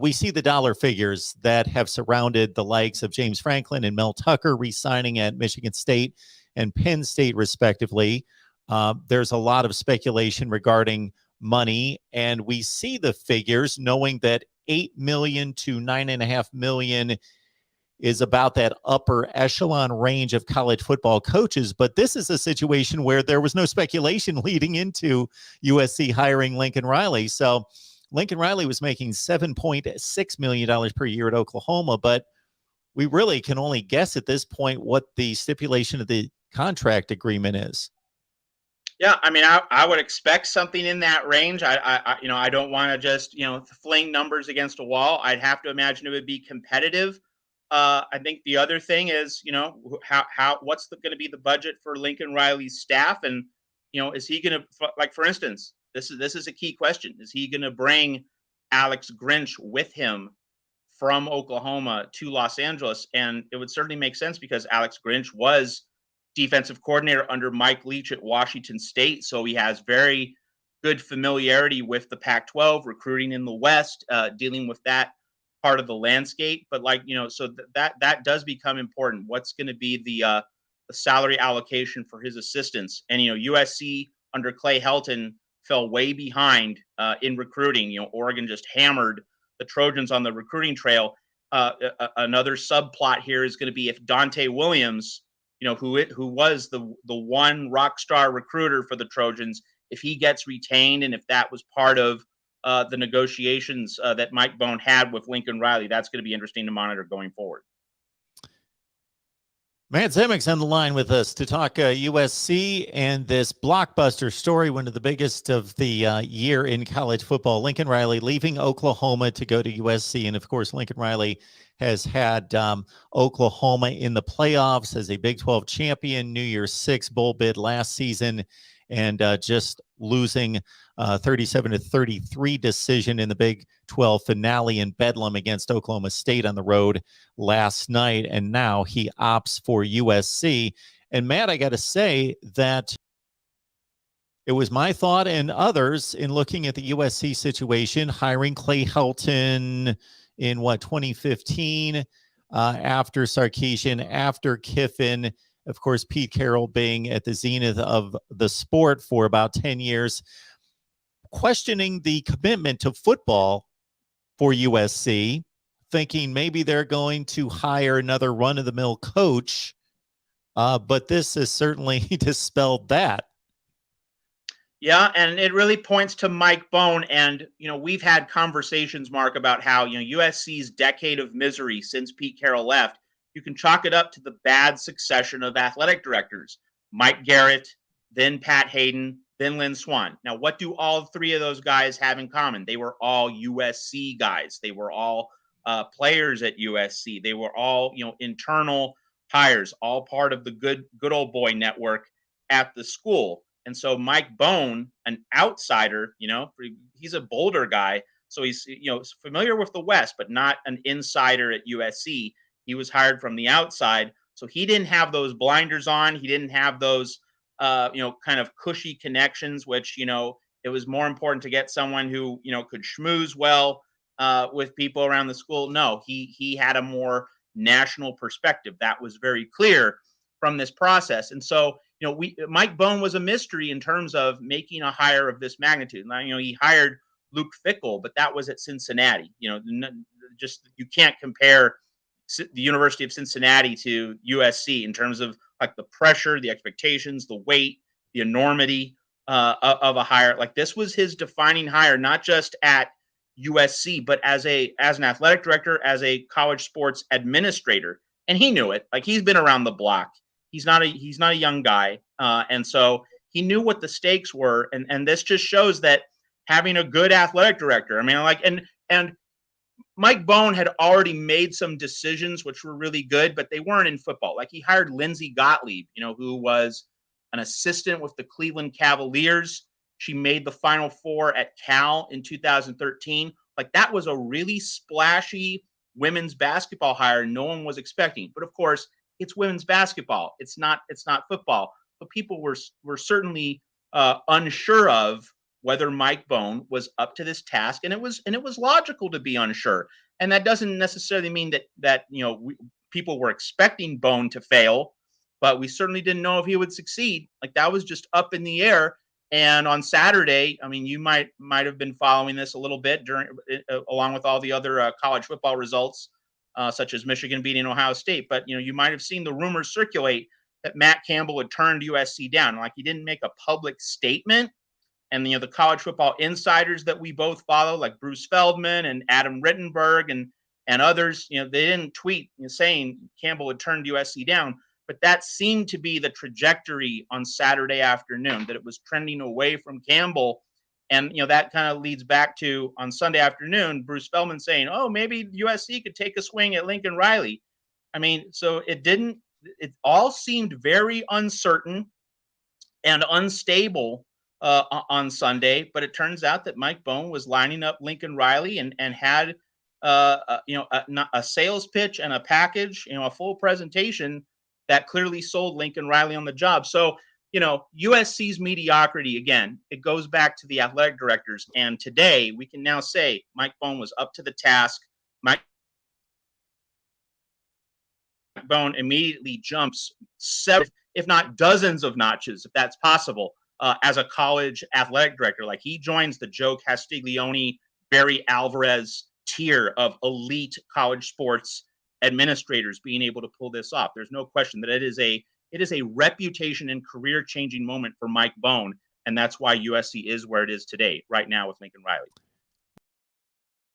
we see the dollar figures that have surrounded the likes of James Franklin and Mel Tucker re-signing at Michigan State and Penn State, respectively. There's a lot of speculation regarding money, and we see the figures knowing that 8 million to 9.5 million is about that upper echelon range of college football coaches. But this is a situation where there was no speculation leading into USC hiring Lincoln Riley. So Lincoln Riley was making $7.6 million per year at Oklahoma, but we really can only guess at this point what the stipulation of the contract agreement is. Yeah, I mean, I would expect something in that range. I don't want to just, fling numbers against a wall. I'd have to imagine it would be competitive. I think the other thing is, what's going to be the budget for Lincoln Riley's staff, and is he going to, like, for instance, this is a key question: is he going to bring Alex Grinch with him from Oklahoma to Los Angeles? And it would certainly make sense because Alex Grinch was defensive coordinator under Mike Leach at Washington State, so he has very good familiarity with the Pac-12, recruiting in the West, dealing with that part of the landscape. But so that does become important. What's going to be the salary allocation for his assistants? And USC under Clay Helton fell way behind in recruiting. Oregon just hammered the Trojans on the recruiting trail. Another subplot here is going to be if Dante Williams, who was the one rock star recruiter for the Trojans, if he gets retained and if that was part of the negotiations that Mike Bohn had with Lincoln Riley, that's going to be interesting to monitor going forward. Matt Zemek's on the line with us to talk USC and this blockbuster story, one of the biggest of the year in college football. Lincoln Riley leaving Oklahoma to go to USC. And, of course, Lincoln Riley has had Oklahoma in the playoffs as a Big 12 champion, New Year's Six bowl bid last season, and just losing 37-33 decision in the Big 12 finale in Bedlam against Oklahoma State on the road last night. And now he opts for USC. And Matt, I got to say that it was my thought and others in looking at the USC situation, hiring Clay Helton in 2015, after Sarkisian, after Kiffin, of course, Pete Carroll being at the zenith of the sport for about 10 years, questioning the commitment to football for USC, thinking maybe they're going to hire another run-of-the-mill coach, but this has certainly dispelled that. Yeah, and it really points to Mike Bohn. And, we've had conversations, Mark, about how, USC's decade of misery since Pete Carroll left, you can chalk it up to the bad succession of athletic directors. Mike Garrett, then Pat Hayden, then Lynn Swann. Now, what do all three of those guys have in common? They were all USC guys. They were all players at USC. They were all, internal hires, all part of the good old boy network at the school. And so Mike Bohn, an outsider, he's a Boulder guy, so he's familiar with the West, but not an insider at USC. He was hired from the outside, so he didn't have those blinders on. He didn't have those kind of cushy connections, which it was more important to get someone who could schmooze well with people around the school. No, he had a more national perspective. That was very clear from this process, and so. Mike Bohn was a mystery in terms of making a hire of this magnitude. Now, he hired Luke Fickell, but that was at Cincinnati. Just you can't compare the University of Cincinnati to USC in terms of like the pressure, the expectations, the weight, the enormity of a hire. Like this was his defining hire, not just at USC, but as an athletic director, as a college sports administrator, and he knew it. Like he's been around the block. He's not a young guy, and so he knew what the stakes were, and this just shows that having a good athletic director. I mean, and Mike Bohn had already made some decisions which were really good, but they weren't in football. Like he hired Lindsey Gottlieb, who was an assistant with the Cleveland Cavaliers. She made the Final Four at Cal in 2013. Like that was a really splashy women's basketball hire no one was expecting, but of course. It's women's basketball. It's not football. But people were certainly unsure of whether Mike Bohn was up to this task, and it was logical to be unsure. And that doesn't necessarily mean that people were expecting Bohn to fail, but we certainly didn't know if he would succeed. Like, that was just up in the air. And on Saturday, I mean, you might have been following this a little bit along with all the other college football results, such as Michigan beating Ohio State. But you might have seen the rumors circulate that Matt Campbell had turned USC down. Like, he didn't make a public statement. And the college football insiders that we both follow, like Bruce Feldman and Adam Rittenberg and others, they didn't tweet saying Campbell had turned USC down. But that seemed to be the trajectory on Saturday afternoon, that it was trending away from Campbell. And, that kind of leads back to on Sunday afternoon, Bruce Feldman saying, oh, maybe USC could take a swing at Lincoln Riley. I mean, so it all seemed very uncertain and unstable on Sunday, but it turns out that Mike Bohn was lining up Lincoln Riley and had a sales pitch and a package, a full presentation that clearly sold Lincoln Riley on the job. So, USC's mediocrity, again, it goes back to the athletic directors. And today we can now say Mike Bohn was up to the task. Mike Bohn immediately jumps several, if not dozens of notches, if that's possible, as a college athletic director. Like, he joins the Joe Castiglione, Barry Alvarez tier of elite college sports administrators being able to pull this off. There's no question that it is a reputation and career changing moment for Mike Bohn, and that's why USC is where it is today, right now, with Lincoln Riley.